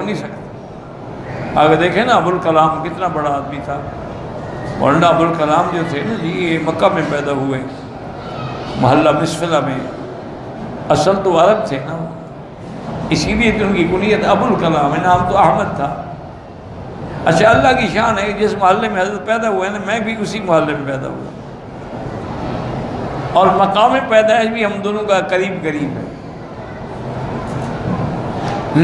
نہیں سکتے۔ آگے دیکھیں نا ابوالکلام کتنا بڑا آدمی تھا، مولانا ابوالکلام جو تھے نا جی، یہ مکہ میں پیدا ہوئے، محلہ مسفلہ میں، اصل تو عرب تھے نا، اسی لیے تو ان کی کنیت ابوالکلام ہے، نام تو احمد تھا۔ اچھا اللہ کی شان ہے جس محلے میں حضرت پیدا ہوئے نا، میں بھی اسی محلے میں پیدا ہوا، اور مقام پیدائش بھی ہم دونوں کا قریب قریب ہے،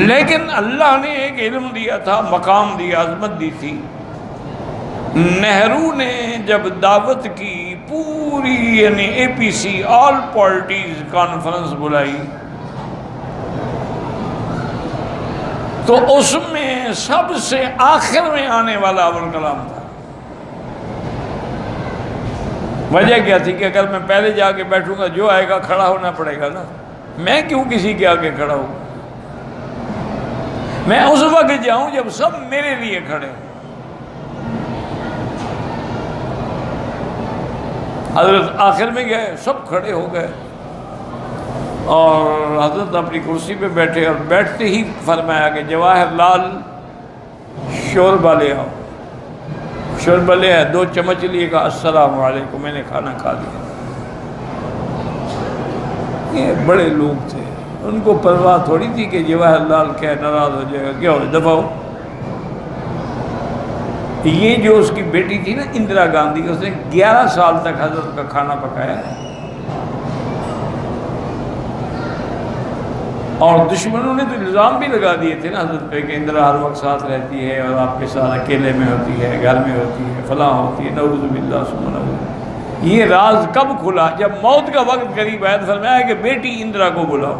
لیکن اللہ نے ایک علم دیا تھا، مقام دیا، عظمت دی تھی۔ نہرو نے جب دعوت کی پوری یعنی اے پی سی آل پارٹیز کانفرنس بلائی تو اس میں سب سے آخر میں آنے والا ابوالکلام تھا۔ وجہ کیا تھی کہ اگر میں پہلے جا کے بیٹھوں گا جو آئے گا کھڑا ہونا پڑے گا نا، میں کیوں کسی کے آگے کھڑا ہوں، میں اس وقت جاؤں جب سب میرے لیے کھڑے ہوں۔ حضرت آخر میں گئے، سب کھڑے ہو گئے، اور حضرت اپنی کرسی پہ بیٹھے، اور بیٹھتے ہی فرمایا کہ جواہر لال شوربہ لے آؤ۔ شوربہ لے آئے، 2 چمچ لیے، کہا السلام علیکم، میں نے کھانا کھا لیا۔ یہ بڑے لوگ تھے، ان کو پرواہ تھوڑی تھی کہ جواہر لال کیا ناراض ہو جائے گا، کیا ہو دفعہ ہو۔ یہ جو اس کی بیٹی تھی نا اندرا گاندھی، اس نے 11 سال تک حضرت کا کھانا پکایا، اور دشمنوں نے تو الزام بھی لگا دیے تھے نا حضرت پہ کہ اندرا ہر وقت ساتھ رہتی ہے اور آپ کے ساتھ اکیلے میں ہوتی ہے، گھر میں ہوتی ہے، فلاں ہوتی ہے، نعوذ باللہ ثم نعوذ۔ یہ راز کب کھلا؟ جب موت کا وقت قریب آیا تو فرمایا کہ بیٹی اندرا کو بلاؤ،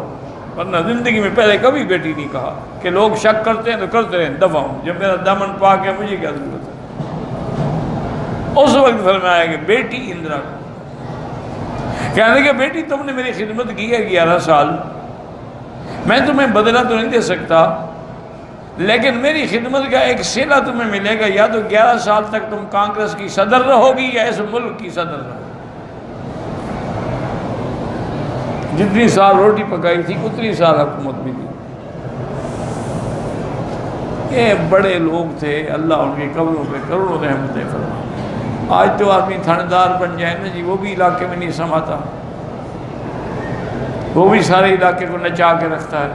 ورنہ زندگی میں پہلے کبھی بیٹی نہیں کہا، کہ لوگ شک کرتے ہیں تو کرتے رہیں، دفع ہوں، جب میرا دامن پاک ہے مجھے کیا ضرورت ہے۔ اس وقت فرمایا کہ بیٹی اندرا کو، کہنے کہ بیٹی تم نے میری خدمت کی ہے 11 سال، میں تمہیں بدلہ تو نہیں دے سکتا، لیکن میری خدمت کا ایک صلہ تمہیں ملے گا، یا تو 11 سال تک تم کانگریس کی صدر رہو گی یا اس ملک کی صدر رہو گی۔ جتنی سال روٹی پکائی تھی اتنی سال حکومت بھی دی۔ یہ بڑے لوگ تھے، اللہ ان کی قبروں پہ کروڑوں رحمتیں فرمائے۔ آج تو آدمی تھانے بن جائے نا جی، وہ بھی علاقے میں نہیں سماتا، وہ بھی سارے علاقے کو نچا کے رکھتا ہے۔